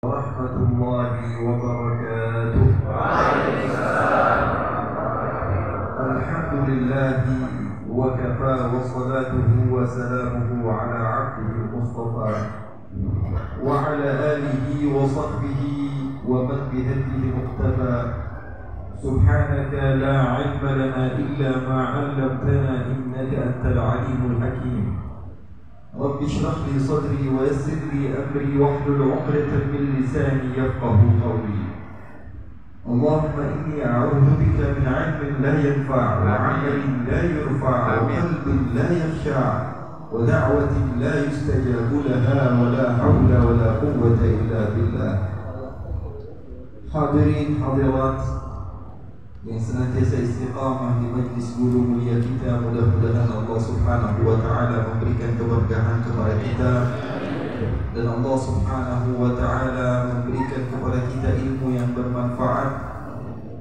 ورحمة الله وبركاته. الحمد لله وكفى وصلاته وسلامه على عبده المصطفى وعلى آله وصحبه ومن بهديه مقتفى. سبحانك لا علم لنا إلا ما علمتنا إنك أنت العليم الحكيم. رب اشرح لي صدري ويسر لي أمري واحلل عقدة من لساني يفقه قولي. اللهم إني أعوذ بك من علم لا ينفع وعمل لا يرفع وقلب لا يخشع ودعوة لا يستجاب لها ولا حول ولا قوة إلا بالله. Hadirin hadirat yang senantiasa istiqamah di majlis guru mulia kita, mudah-mudahan Allah Subhanahu wa taala memberikan keberkahan kepada kita dan Allah Subhanahu wa taala memberikan kepada kita ilmu yang bermanfaat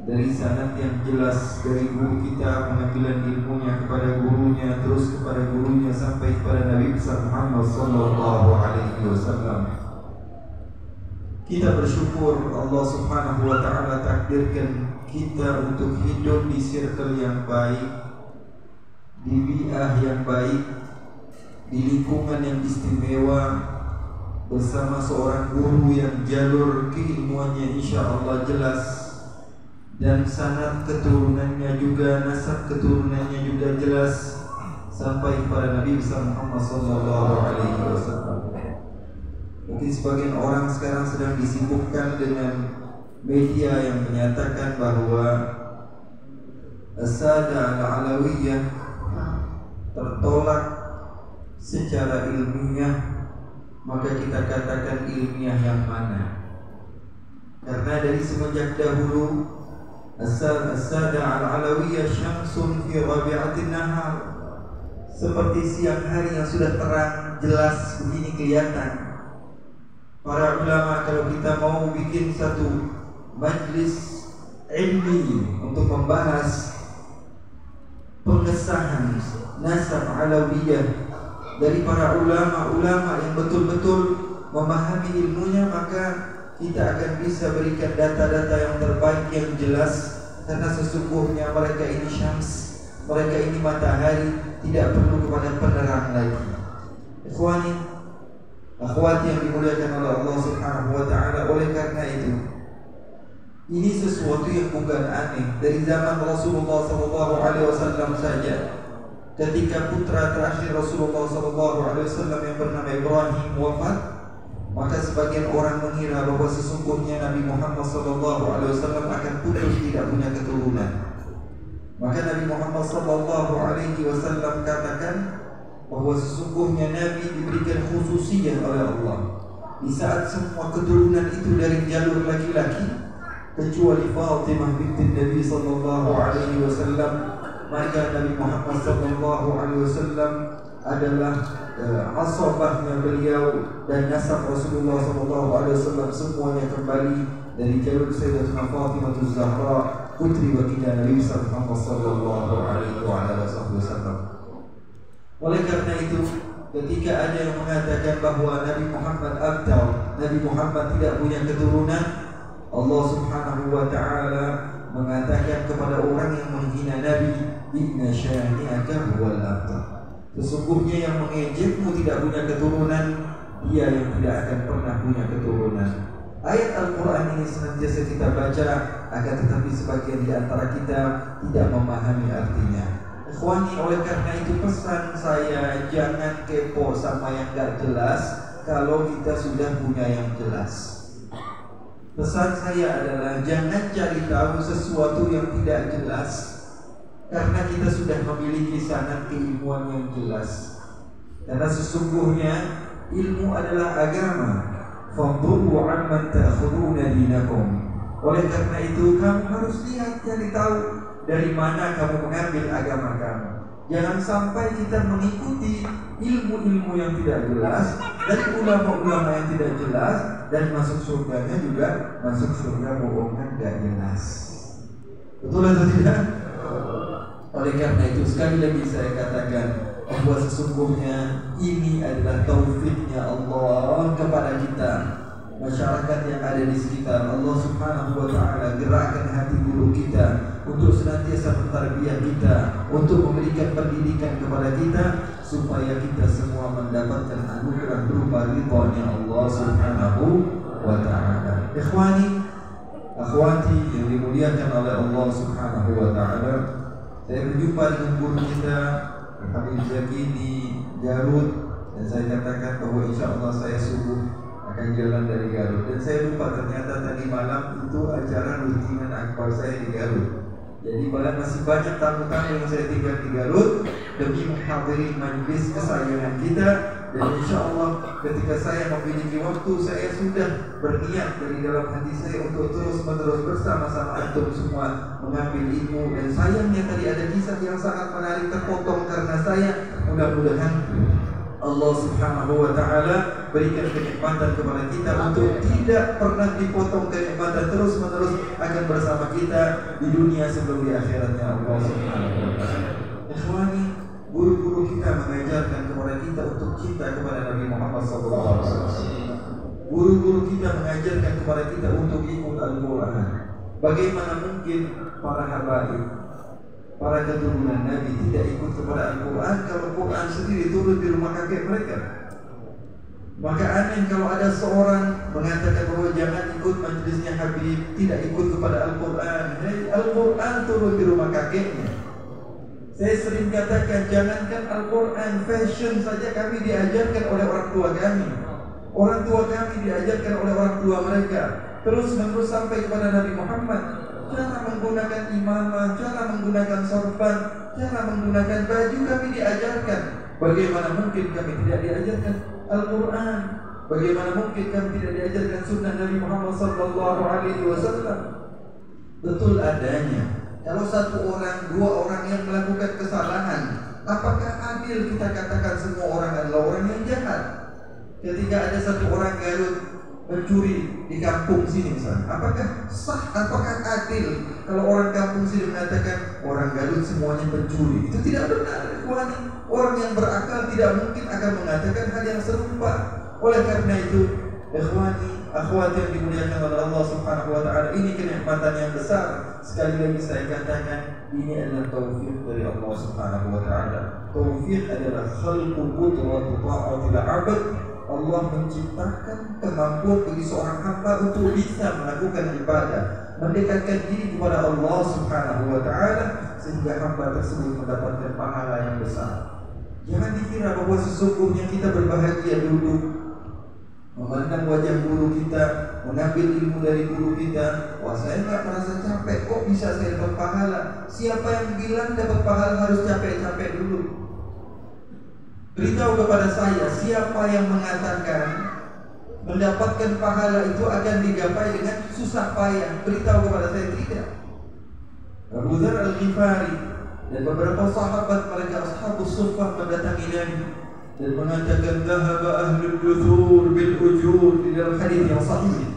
dari sanad yang jelas dari guru kita, pengambilan ilmunya kepada gurunya, terus kepada gurunya sampai kepada Nabi Muhammad sallallahu alaihi wasallam. Kita bersyukur Allah Subhanahu wa taala takdirkan kita untuk hidup di circle yang baik, di bi'ah yang baik, di lingkungan yang istimewa, bersama seorang guru yang jalur keilmuannya insya Allah jelas, dan sanad keturunannya juga, nasab keturunannya juga jelas sampai kepada Nabi Muhammad sallallahu alaihi wasallam. Mungkin sebagian orang sekarang sedang disibukkan dengan media yang menyatakan bahwa As-Sadah Al-Alawiyah tertolak secara ilmiah, maka kita katakan ilmiah yang mana? Karena dari semenjak dahulu As-Sadah Al-Alawiyah syamsun fi rabi'atin nahar, seperti siang hari yang sudah terang jelas begini kelihatan. Para ulama kalau kita mau bikin satu majlis ilmi untuk membahas pengesahan nasab alawiyah dari para ulama-ulama yang betul-betul memahami ilmunya, maka kita akan bisa berikan data-data yang terbaik yang jelas, karena sesungguhnya mereka ini syams, mereka ini matahari, tidak perlu kepada penerang lagi. Ikhwani, akhwat yang dimuliakan oleh Allah Subhanahu wa taala, oleh karena itu ini sesuatu yang bukan aneh. Dari zaman Rasulullah sallallahu alaihi wasallam saja, ketika putra terakhir Rasulullah sallallahu alaihi wasallam yang bernama Ibrahim wafat, maka sebagian orang mengira bahwa sesungguhnya Nabi Muhammad sallallahu alaihi wasallam akan putus, tidak punya keturunan. Maka Nabi Muhammad sallallahu alaihi wasallam katakan bahwa sesungguhnya Nabi diberikan khususiyah oleh Allah. Di saat semua keturunan itu dari jalur laki-laki kecuali Fatimah binti Nabi sallallahu alaihi wasallam, maka Nabi Muhammad sallallahu alaihi wasallam adalah asabahnya beliau, dan nasab Rasulullah sallallahu alaihi wasallam semuanya kembali dari jalur Sayyidatuna Fatimah Az-Zahra, putri baginda Nabi Muhammad sallallahu alaihi wasallam. Oleh karena itu, ketika ada yang mengatakan bahwa Nabi Muhammad abtar, Nabi Muhammad tidak punya keturunan, Allah Subhanahu wa taala mengatakan kepada orang yang menghina Nabi, inna syani'aka huwal abtar. Sesungguhnya yang mengejekmu tidak punya keturunan, dia yang tidak akan pernah punya keturunan. Ayat Al-Quran ini senantiasa kita baca, akan tetapi sebagian di antara kita tidak memahami artinya. Ikhwani, oleh karena itu pesan saya, jangan kepo sama yang gak jelas kalau kita sudah punya yang jelas. Pesan saya adalah jangan cari tahu sesuatu yang tidak jelas, karena kita sudah memiliki sanad keilmuan yang jelas. Karena sesungguhnya ilmu adalah agama. Fadhuru amman ta'khuduna dinakum. Oleh karena itu kamu harus lihat, cari tahu dari mana kamu mengambil agama kamu. Jangan sampai kita mengikuti ilmu-ilmu yang tidak jelas dari ulama-ulama yang tidak jelas, dan masuk surganya juga masuk surga bohongan gak jelas. Betul atau tidak? Oleh karena itu sekali lagi saya katakan bahwa sesungguhnya ini adalah taufiknya Allah kepada kita. masyarakat yang ada di sekitar. Allah Subhanahu wa ta'ala gerakkan hati guru kita untuk senantiasa mentarbiyah kita, untuk memberikan pendidikan kepada kita, supaya kita semua mendapatkan anugerah berupa ridha-Nya Allah Subhanahu wa ta'ala. Ikhwani, akhwati yang dimuliakan oleh Allah Subhanahu wa ta'ala, saya berjumpa dengan guru kita Habib Zaki di Garut, dan saya katakan bahwa insya Allah saya subuh akan jalan dari Garut, dan saya lupa ternyata tadi malam itu acara rutinan akbar saya di Garut. Jadi masih banyak tamu-tamu yang saya tinggal di Garut demi menghadiri majlis kesayangan kita, dan insya Allah ketika saya memiliki waktu, saya sudah berniat dari dalam hati saya untuk terus-menerus bersama-sama antum semua mengambil ilmu. Dan sayangnya tadi ada kisah yang sangat menarik terpotong karena saya. Mudah-mudahan Allah Subhanahu wa ta'ala berikan kenikmatan kepada kita untuk tidak pernah dipotong kenikmatan, terus-menerus akan bersama kita di dunia sebelum di akhiratnya Allah Subhanahu wa ta'ala. Ikhwani, guru-guru kita mengajarkan kepada kita untuk cinta kepada Nabi Muhammad SAW. Guru-guru kita mengajarkan kepada kita untuk ikut Al-Quran. Bagaimana mungkin para habaib, para keturunan Nabi tidak ikut kepada Al-Quran kalau Quran sendiri turun di rumah kakek mereka? Maka aneh kalau ada seorang mengatakan bahwa jangan ikut majelisnya Habib, tidak ikut kepada Al-Quran. Al-Quran turun di rumah kakeknya. Saya sering katakan, jangankan Al-Quran, fashion saja kami diajarkan oleh orang tua kami. Orang tua kami diajarkan oleh orang tua mereka, terus menerus sampai kepada Nabi Muhammad. Cara menggunakan imamah, cara menggunakan sorban, cara menggunakan baju kami diajarkan. Bagaimana mungkin kami tidak diajarkan Al-Quran? Bagaimana mungkin kami tidak diajarkan sunnah Nabi Muhammad SAW? Betul adanya. Kalau satu orang, dua orang yang melakukan kesalahan, apakah adil kita katakan semua orang adalah orang yang jahat? Ketika ada satu orang Garut mencuri di kampung sini misalnya, apakah sah, apakah adil kalau orang kampung sini mengatakan orang Garut semuanya pencuri? Itu tidak benar. Orang yang berakal tidak mungkin akan mengatakan hal yang serupa. Oleh karena itu, ikhwani, akhwati yang dimuliakan oleh Allah Subhanahu wa ta'ala, ini kenikmatan yang besar. Sekali lagi saya katakan, ini adalah taufik dari Allah Subhanahu wa ta'ala. Taufik adalah khalqu qudratu ta'atil 'abd. Allah menciptakan kemampuan bagi seorang hamba untuk bisa melakukan ibadah, mendekatkan diri kepada Allah Subhanahu wa ta'ala, sehingga hamba tersebut mendapatkan pahala yang besar. Jangan dikira bahwa sesungguhnya kita berbahagia duduk memandang wajah guru kita, mengambil ilmu dari guru kita. Wah, saya nggak merasa capek, kok bisa saya dapat pahala? Siapa yang bilang dapat pahala harus capek-capek dulu? Beritahu kepada saya, siapa yang mengatakan mendapatkan pahala itu akan digapai dengan susah payah? Beritahu kepada saya, tidak. Abu Dzar Al-Ghifari dan beberapa sahabat mereka ashabus suffah mendatangi Nabi dan mengatakan dhahaba ahlul duthur bil ujur, di dalam hadis yang sahih.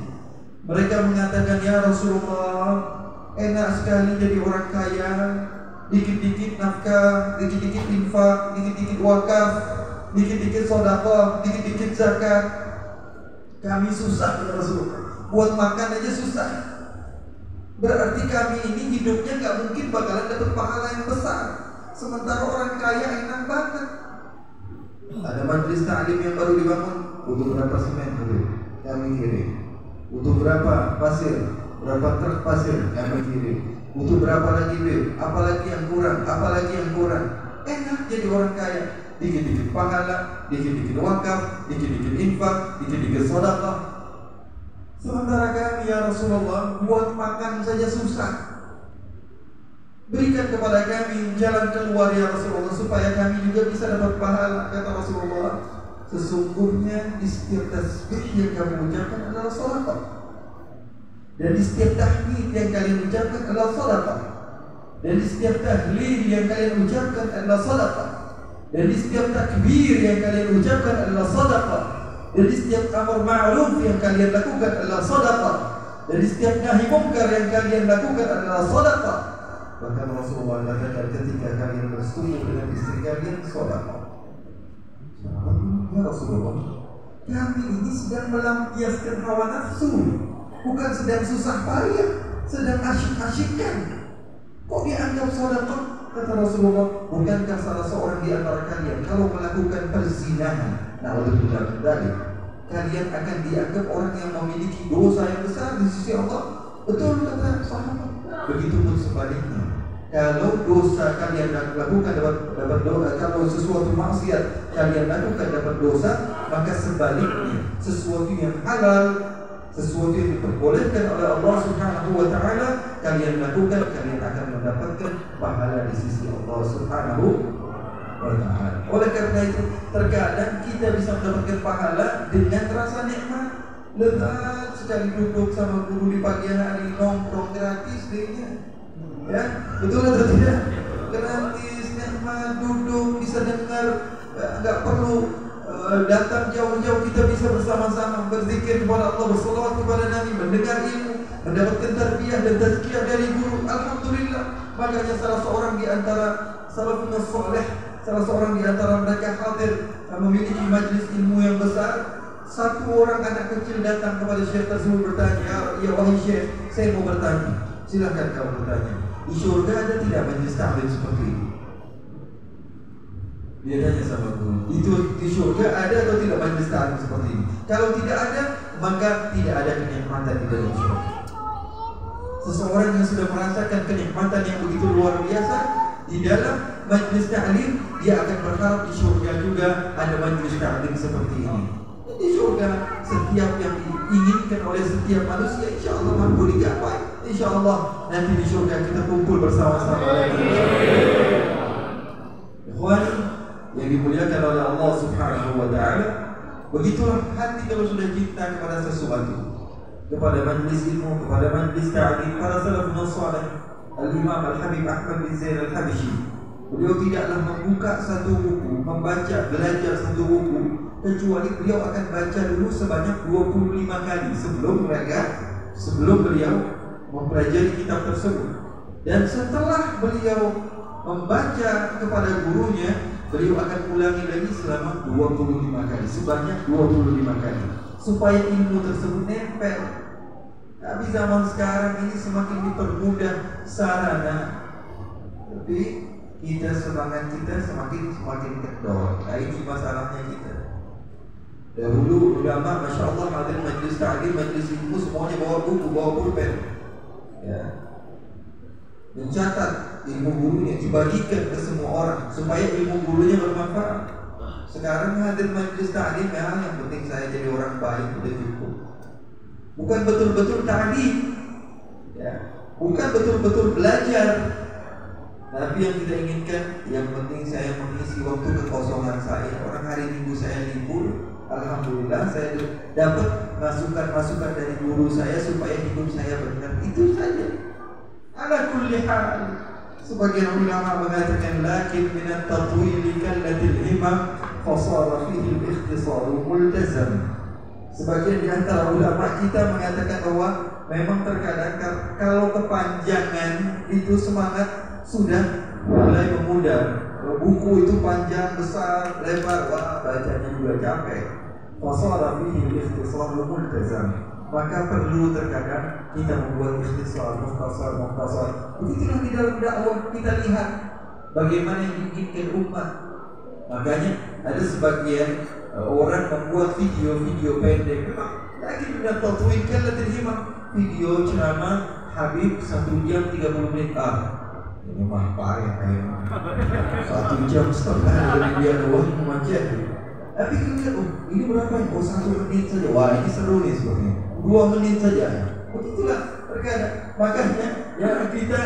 Mereka mengatakan, ya Rasulullah, enak sekali jadi orang kaya, dikit-dikit nafkah, dikit-dikit infak, dikit-dikit wakaf, dikit-dikit sedekah, dikit-dikit zakat. Kami susah ya Rasulullah, buat makan aja susah. Berarti kami ini hidupnya gak mungkin bakalan dapat pahala yang besar, sementara orang kaya enak banget. Ada majelis ta'lim yang baru dibangun, butuh berapa semen dulu? Kami kirim. Butuh berapa pasir? Berapa truk pasir? Kami kirim. Butuh berapa lagi bil? Apalagi yang kurang? Apalagi yang kurang? Enak jadi orang kaya. Dikit-dikit pahala, dikit-dikit wakaf, dikit-dikit infak, dikit-dikit sedekah. Sementara kami ya Rasulullah, buat makan saja susah. Berikan kepada kami jalan keluar ya Rasulullah, supaya kami juga bisa dapat pahala. Kata Rasulullah, sesungguhnya di setiap tasbih yang kamu ucapkan adalah sedekah, dan di setiap tahmid yang kalian ucapkan adalah sedekah, dan di setiap tahlil yang kalian ucapkan adalah sedekah, dan di setiap takbir yang kalian ucapkan adalah sedekah, dan di setiap amar ma'ruf yang kalian lakukan adalah sedekah, dan di setiap nahi munkar yang kalian lakukan adalah sedekah. Bahkan Rasulullah katakan, ketika kalian bersetubuh dengan istri kalian, sedekah. Ya Rasulullah, kami ini sedang melampiaskan hawa nafsu, bukan sedang susah payah, sedang asyik-asyikkan. Kok dianggap sedekah? Kata Rasulullah, bukankah salah seorang di antara kalian kalau melakukan perzinahan, na'udzubillah dari kalian akan dianggap orang yang memiliki dosa yang besar di sisi Allah? Betul kata sahabat. Begitupun sebaliknya, kalau dosa kalian lakukan dapat dosa, kalau sesuatu maksiat kalian lakukan dapat dosa, maka sebaliknya sesuatu yang halal, sesuatu yang diperbolehkan oleh Allah Subhanahu wa taala kalian lakukan, kalian akan mendapatkan pahala di sisi Allah Subhanahu wa taala. Oleh karena itu, terkadang kita bisa mendapatkan pahala dengan rasa nikmat, lezat sekali duduk sama guru di pagi hari, nongkrong gratis dehnya. Ya, betul atau tidak? Gratis, nikmat, duduk, bisa dengar, enggak perlu datang jauh-jauh, kita bisa bersama-sama berzikir kepada Allah, berselawat kepada Nabi, mendengar ilmu, mendapatkan tarbiyah dan tazkiyah dari guru. Alhamdulillah. Makanya salah seorang di antara salafun saleh, salah seorang di antara mereka hadir memiliki majlis ilmu yang besar. Satu orang anak kecil datang kepada syekh tersebut bertanya, "Ya wahai syekh, saya mau bertanya." Silakan kau bertanya. Di surga ada tidak majlis taklim seperti ini? Dia tanya sama guru, itu di surga ada atau tidak majlis taklim seperti ini? Kalau tidak ada, maka tidak ada kenikmatan di dalam surga. Seseorang yang sudah merasakan kenikmatan yang begitu luar biasa di dalam majlis taklim, dia akan berharap di surga juga ada majlis taklim seperti ini. Di surga setiap yang diinginkan oleh setiap manusia insya Allah mampu digapai. Insya Allah nanti di surga kita kumpul bersama-sama lagi. Ikhwan yang dimuliakan oleh Allah Subhanahu wa taala, begitulah hati kalau sudah cinta kepada sesuatu, kepada majlis ilmu, kepada majlis ta'lim. Para salafun salih, Al-Imam Al-Habib Ahmad bin Zain Al-Habsyi, beliau tidaklah membuka satu buku, membaca, belajar satu buku, kecuali beliau akan baca dulu sebanyak 25 kali sebelum beliau mempelajari kitab tersebut. Dan setelah beliau membaca kepada gurunya, beliau akan ulangi lagi selama 25 kali, sebanyak 25 kali, supaya ilmu tersebut nempel. Tapi zaman sekarang ini semakin dipermudah sarana, tapi semangat kita semakin kendor. Nah, ini masalahnya kita. Dahulu ulama, masya Allah, hadir majlis ta'lim, majlis ilmu, semuanya bawa buku, bawa pulpen, ya, mencatat ilmu gurunya, dibagikan ke semua orang supaya ilmu gurunya bermanfaat. Sekarang hadir majlis ta'lim, ya, yang penting saya jadi orang baik udah cukup. Bukan betul-betul ta'lim, ya, bukan betul-betul belajar. Tapi yang kita inginkan, yang penting saya mengisi waktu kekosongan saya. Orang hari Minggu saya libur, alhamdulillah saya dapat masukan-masukan dari guru saya supaya hidup saya benar. Itu saja. Ala kulli hal, sebagian ulama mengatakan lakin minat tatwili kallatil himam fasara fihi al-ikhtisar multazam. Sebagian di antara ulama kita mengatakan bahwa memang terkadang kalau kepanjangan itu semangat sudah mulai memudar. Buku itu panjang, besar, lebar, wah bacanya juga capek. Fasara fihi al-ikhtisar multazam. Maka perlu terkadang kita membuat ikhtisar, mukhtasar. Begitulah di dalam dakwah kita lihat bagaimana yang diinginkan umat. Makanya ada sebagian orang membuat video-video pendek. Lagi sudah tatwilkan latin video ceramah Habib 1 jam 30 menit. Ini mah payah kayaknya. 1 jam setengah dari dia doang memajak. Tapi kita ini berapa ya? 1 menit saja. Wah, ini seru nih sebenarnya. 2 menit saja. Begitulah terkadang. Makanya ya kita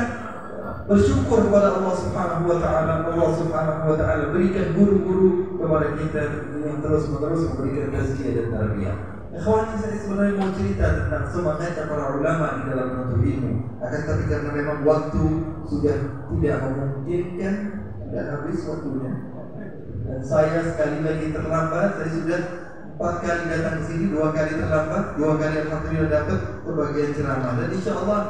bersyukur kepada Allah Subhanahu wa taala. Allah Subhanahu wa taala berikan guru-guru kepada kita yang terus-menerus memberikan tazkiyah dan tarbiyah. Ikhwan, saya sebenarnya mau cerita tentang semangatnya para ulama di dalam menuntut ilmu. Akan tapi karena memang waktu sudah tidak memungkinkan, sudah habis waktunya. Dan saya sekali lagi terlambat. Saya sudah 4 kali datang ke sini, 2 kali terlambat, 2 kali alhamdulillah dapat pembagian ceramah. Dan insya Allah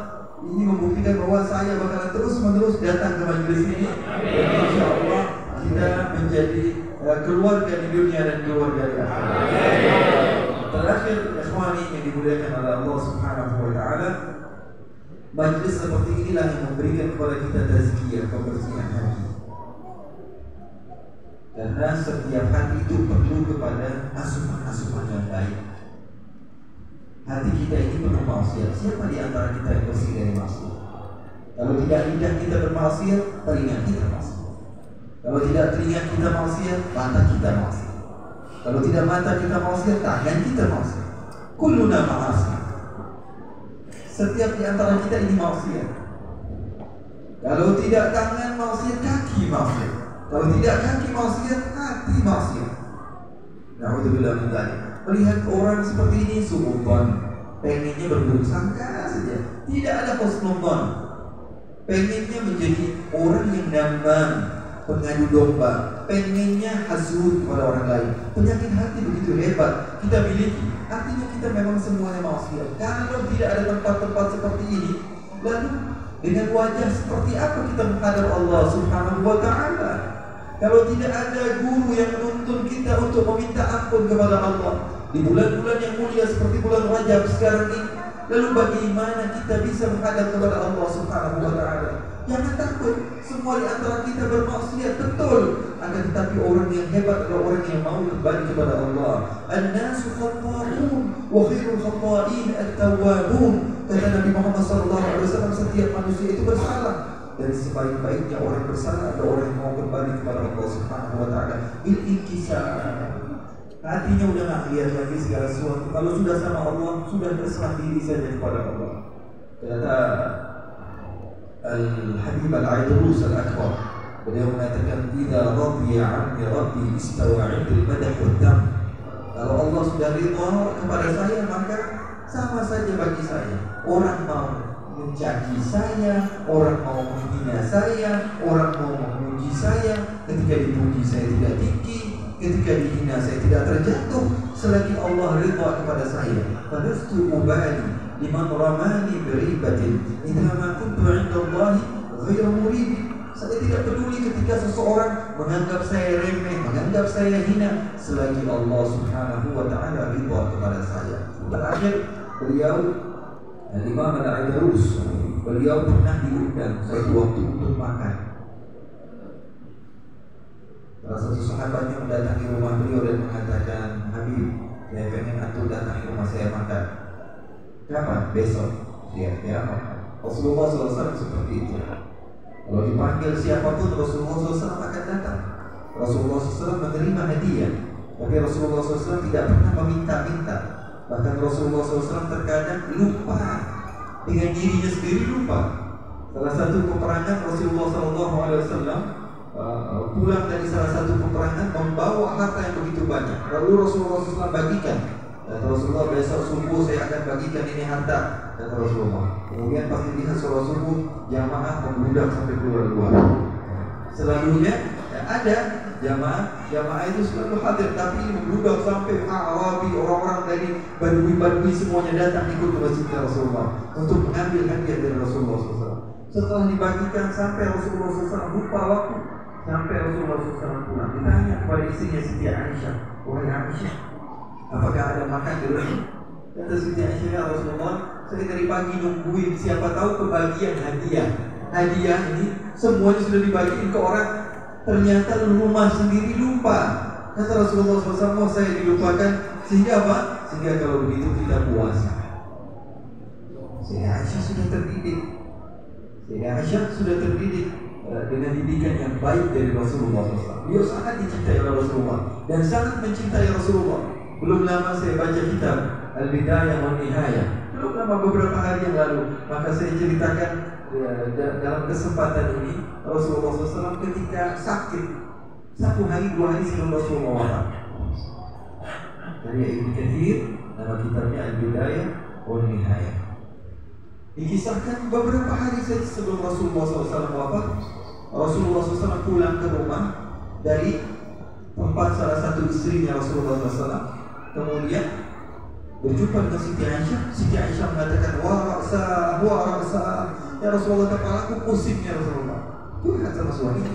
ini membuktikan bahwa saya bakalan terus-menerus datang ke majelis ini. Dan insya Allah kita menjadi keluarga di dunia dan keluarga di akhirat. Terakhir, ikhwani yang dimuliakan oleh Allah Subhanahu wa taala, majlis seperti inilah yang memberikan kepada kita tazkiyah, kebersihan hati. Karena setiap hati itu perlu kepada asupan-asupan yang baik. Hati kita ini penuh maksiat. Siapa di antara kita yang bersih dari maksiat? Kalau tidak lidah kita bermaksiat, telinga kita maksiat. Kalau tidak telinga kita maksiat, mata kita maksiat. Kalau tidak mata kita maksiat, tangan kita maksiat. Kulluna ma'asi. Setiap di antara kita ini maksiat. Kalau tidak tangan maksiat, kaki maksiat. Kalau tidak kaki maksiat, hati maksiat. Na'udzubillah min dzalik. Melihat orang seperti ini suudzon, pengennya berburuk sangka saja. Tidak ada husnudzon. Pengennya menjadi orang yang namam, pengadu domba, pengennya hasud kepada orang lain. Penyakit hati begitu hebat kita miliki. Artinya kita memang semuanya maksiat. Kalau tidak ada tempat-tempat seperti ini, lalu dengan wajah seperti apa kita menghadap Allah Subhanahu wa taala? Kalau tidak ada guru yang menuntun kita untuk meminta ampun kepada Allah di bulan-bulan yang mulia seperti bulan Rajab sekarang ini, lalu bagaimana kita bisa menghadap kepada Allah Subhanahu wa taala? Jangan takut, semua di antara kita bermaksiat, betul. Akan tetapi orang yang hebat adalah orang yang mau kembali kepada Allah. An-nasu khata'un wa khairul khata'in at-tawwabun. Kata Nabi Muhammad SAW, setiap manusia itu bersalah. Dan sebaik-baiknya orang bersalah adalah orang yang mau kembali kepada Allah Subhanahu wa taala. Bil-inkisar. Hatinya udah nggak lihat lagi segala sesuatu. Kalau sudah sama Allah, sudah berserah diri saja kepada Allah. Kata Al-Habib Al-Aidrus Al-Akbar, beliau mengatakan, "Idza radiya 'anni rabbi istawa 'indil madah wa dam." Kalau Allah sudah ridha kepada saya, maka sama saja bagi saya. Orang mau mencaci saya, orang mau menghina saya, orang mau memuji saya. Ketika dipuji saya tidak tinggi, ketika dihina saya tidak terjatuh, selagi Allah ridha kepada saya. Falastu ubali liman ramani biribatin idza ma kuntu 'inda Allah ghairu murid. Saya tidak peduli ketika seseorang menganggap saya remeh, menganggap saya hina, selagi Allah Subhanahu wa taala ridha kepada saya. Terakhir, beliau Imam Al-Aidrus, beliau pernah diundang suatu waktu untuk makan. Salah satu sahabatnya mendatangi rumah beliau dan mengatakan, "Habib, saya pengen antum datang ke rumah saya makan." "Kapan?" "Besok." Ya. Rasulullah SAW seperti itu. Kalau dipanggil siapapun, Rasulullah SAW akan datang. Rasulullah SAW menerima hadiah, tapi Rasulullah SAW tidak pernah meminta-minta. Bahkan Rasulullah SAW terkadang lupa dengan dirinya sendiri, lupa. Salah satu peperangan Rasulullah SAW pulang dari salah satu peperangan membawa harta yang begitu banyak. Lalu Rasulullah SAW bagikan. Kata Rasulullah, "Besok subuh saya akan bagikan ini harta," kata Rasulullah. Kemudian pas dilihat sholat subuh, jamaah membludak sampai keluar. Selalunya ada jamaah itu selalu hadir, tapi membludak sampai Arabi, orang-orang dari Badui semuanya datang ikut ke masjid Rasulullah untuk mengambil hadiah dari Rasulullah SAW. Setelah dibagikan sampai Rasulullah SAW lupa waktu, sampai Rasulullah SAW pulang. Ditanya kepada istrinya Siti Aisyah, "Wahai Aisyah, apakah ada makan di rumah?" Kata Siti Aisyah, "Ya Rasulullah, saya dari pagi nungguin, siapa tahu kebagian hadiah. Hadiah ini semuanya sudah dibagiin ke orang, ternyata rumah sendiri lupa." Kata Rasulullah SAW, "Saya dilupakan, sehingga apa? Sehingga kalau begitu kita puasa." Siti Aisyah sudah terdidik dengan didikan yang baik dari Rasulullah SAW. Beliau sangat dicintai oleh Rasulullah dan sangat mencintai Rasulullah. Belum lama saya baca kitab Al-Bidayah wa Nihayah, belum lama beberapa hari yang lalu, maka saya ceritakan dalam kesempatan ini Rasulullah SAW ketika sakit 1 hari 2 hari sebelum Rasulullah wafat. Dari Ibnu Katsir, nama kitabnya Al-Bidayah wa Nihayah. Dikisahkan beberapa hari saja sebelum Rasulullah SAW wafat, Rasulullah SAW pulang ke rumah dari tempat salah satu istrinya Rasulullah SAW. Kemudian berjumpa dengan Siti Aisyah. Siti Aisyah mengatakan, wa ra'sa, ya Rasulullah, kepalaku pusing ya Rasulullah. Curhat sama suaminya.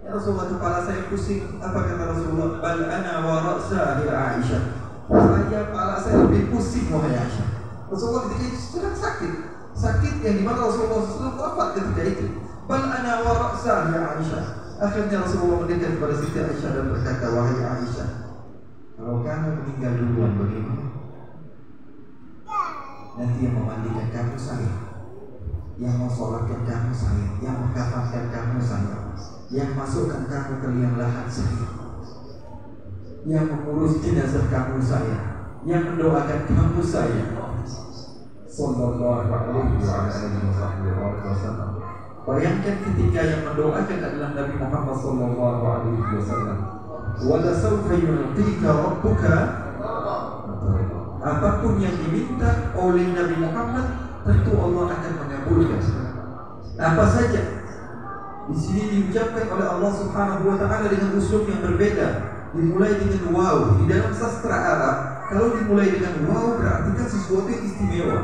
Ya Ya Rasulullah, kepala saya pusing. Apa kata Rasulullah? Bal ana wa ra'sa ya Aisyah. Saya kepala saya lebih pusing wahai Aisyah. Rasulullah ketika itu sedang sakit. Sakit yang dimana Rasulullah SAW wafat ketika itu. Bal ana wa ra'sa ya Aisyah. Akhirnya Rasulullah mendekat kepada Siti Aisyah dan berkata, wahai Aisyah, kalau kamu meninggal duluan bagaimana? Nanti yang memandikan kamu saya, yang mensolatkan kamu saya, yang mengkafankan kamu saya, yang masukkan kamu ke liang lahat saya, yang mengurus jenazah kamu saya, yang mendoakan kamu saya. Sallallahu alaihi wasallam. Bayangkan ketika yang mendoakan adalah Nabi Muhammad sallallahu alaihi wasallam. Wala sawfa yu'tika rabbuka. Apapun yang diminta oleh Nabi Muhammad, tentu Allah akan mengabulkan. Apa saja. Di sini diucapkan oleh Allah Subhanahu wa taala dengan uslub yang berbeda. Dimulai dengan waw. Di dalam sastra Arab, kalau dimulai dengan waw berarti kan sesuatu yang istimewa.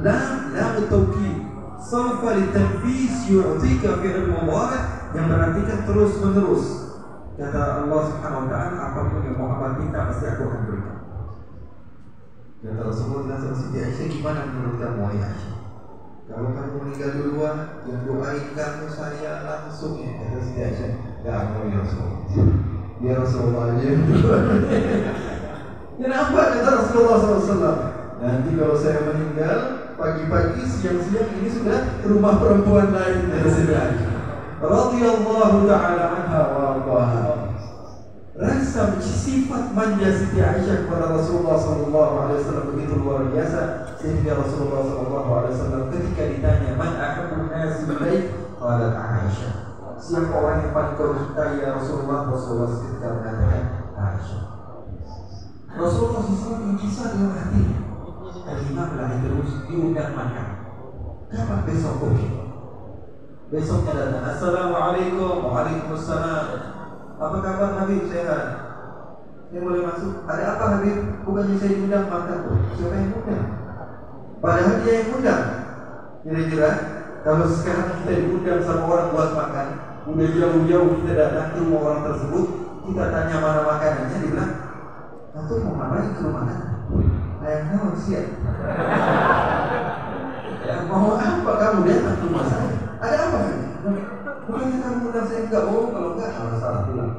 Lam taukid. Sawfa litanfis yu'tika fi'il mudhari' yang berarti kan terus menerus. Kata Allah Subhanahu wa taala, apapun yang Muhammad minta pasti aku akan berikan. Kata Rasulullah SAW, Aisyah, gimana menurut kamu Aisyah? Kalau kamu meninggal duluan, yang doain kamu saya langsung ya. Kata Siti Aisyah, gak mau ya Rasulullah. Ya Rasulullah aja. Kenapa? Kata Rasulullah SAW, nanti kalau saya meninggal, pagi-pagi, siang-siang ini sudah rumah perempuan lain. Kata Siti Aisyah radhiyallahu ta'ala anha wa ardaha. Rasa sifat manja Siti Aisyah kepada Rasulullah SAW begitu luar biasa, sehingga Rasulullah SAW ketika ditanya man ahabbun nasi ilaik, qalat Aisyah. Siapa orang yang paling kau cintai ya Rasulullah? Rasulullah ketika mengatakan Aisyah. Rasulullah SAW yang kisah dalam hatinya. Al-Imam terus diundang makan. Kapan besok kopi? Besoknya datang, Assalamualaikum. Waalaikumsalam. Apa kabar Habib? Sehat? Saya boleh masuk? Ada apa Habib? Bukannya saya diundang makan. Siapa yang undang? Padahal dia yang undang. Kira-kira kalau sekarang kita diundang sama orang buat makan, udah jauh-jauh kita datang ke rumah orang tersebut, kita tanya mana makanannya, dia bilang, "Atau mau ngapain ke rumah kan?" Ayah naon siap. Ya, mau apa kamu datang ke rumah saya? Ada apa? Bukannya kamu undang saya? Enggak, kalau enggak salah pulang.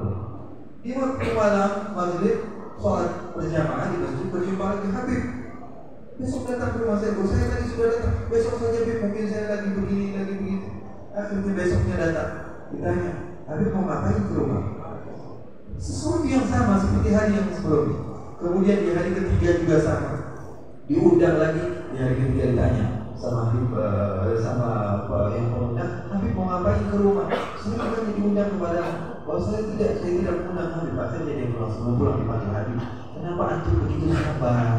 Di waktu malam maghrib sholat berjamaah di masjid, berjumpa lagi Habib. Besok datang ke rumah saya, saya tadi sudah datang. Besok saja Habib, mungkin saya lagi begini, lagi begitu. Akhirnya besoknya datang, ditanya, Habib mau ngapain ke rumah? Sesuatu yang sama seperti hari yang sebelumnya. Kemudian di hari ketiga juga sama, diundang lagi. Di hari ketiga ditanya sama Habib, sama yang mengundang, Habib mau ngapain ke rumah? Saya bukannya diundang kepada, saya tidak mengundang Habib. Saya jadi pulang di pagi hari. Kenapa antum begitu sabar?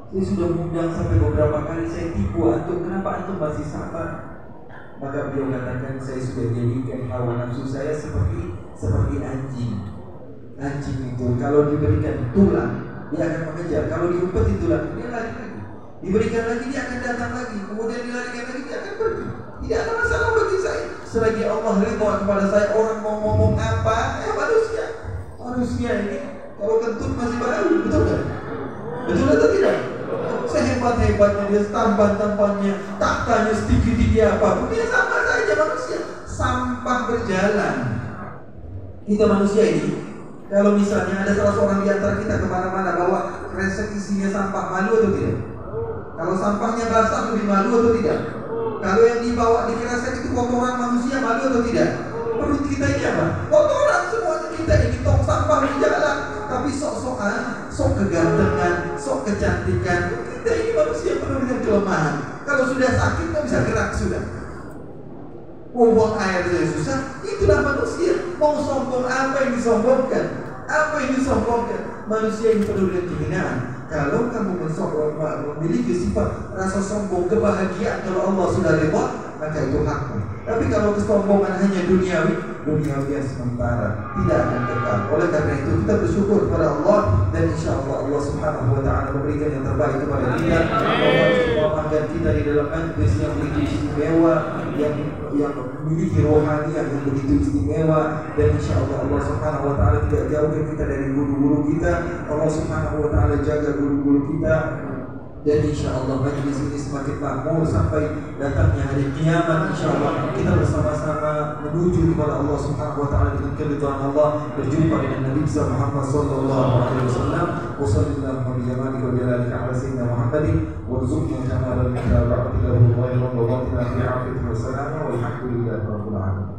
Saya sudah mengundang sampai beberapa kali, saya tipu antum. Kenapa antum masih sabar? Maka beliau katakan, saya sudah jadikan hawa nafsu saya seperti anjing. Anjing itu kalau diberikan tulang, dia akan mengejar. Kalau diumpeti tulang, dia lari lagi. Diberikan lagi, dia akan datang lagi. Kemudian dilarikan lagi, dia akan pergi. Tidak ada masalah bagi saya. Selagi Allah ridha kepada saya, orang mau ngomong apa, manusia ini kalau kentut masih baru, betul kan? Betul atau tidak? Sehebat-hebatnya dia, tampan-tampannya, taktanya setinggi-tinggi apapun, dia sama saja manusia. Sampah berjalan. Kita manusia ini, kalau misalnya ada salah seorang di antara kita kemana-mana bawa kresek isinya sampah, malu atau tidak? Kalau sampahnya basah lebih malu atau tidak? Kalau yang dibawa di kresek itu kotoran manusia, malu atau tidak? Perut kita ini apa? Kotoran semuanya kita ini, tong sampah di jalan. Tapi sok-sokan, sok kegantengan, sok kecantikan. Kita ini manusia penuh dengan kelemahan. Kalau sudah sakit nggak bisa gerak sudah. Buang air saja susah. Itulah manusia. Mau sombong apa yang disombongkan? Apa yang disombongkan? Manusia yang penuh dengan kehinaan. Kalau kamu memiliki sifat rasa sombong, kebahagiaan kalau Allah sudah ridha, maka itu hakmu. Tapi kalau kesombongan hanya duniawi yang sementara, tidak akan kekal. Oleh karena itu kita bersyukur kepada Allah, dan insya Allah Allah Subhanahu wa taala memberikan yang terbaik kepada kita. Allah membanggakan kita kita di dalam majlis yang begitu istimewa, yang memiliki rohaniah yang begitu istimewa, dan insyaallah Allah Subhanahu wa taala tidak jauhkan kita dari guru-guru kita. Allah Subhanahu wa taala jaga guru-guru kita, dan insyaallah majlis ini semakin makmur sampai datangnya hari kiamat. Insyaallah kita bersama-sama menuju kepada Allah Subhanahu wa taala dengan keridhaan Allah, berjumpa dengan Nabi Muhammad sallallahu alaihi wasallam. Wassallallahu alaihi wa sallam ala sayyidina Muhammadin warzuqna kamal al-mutaba'ati lahu wa ghayra batina fi 'afiyati wa salam walhamdulillahi rabbil alamin.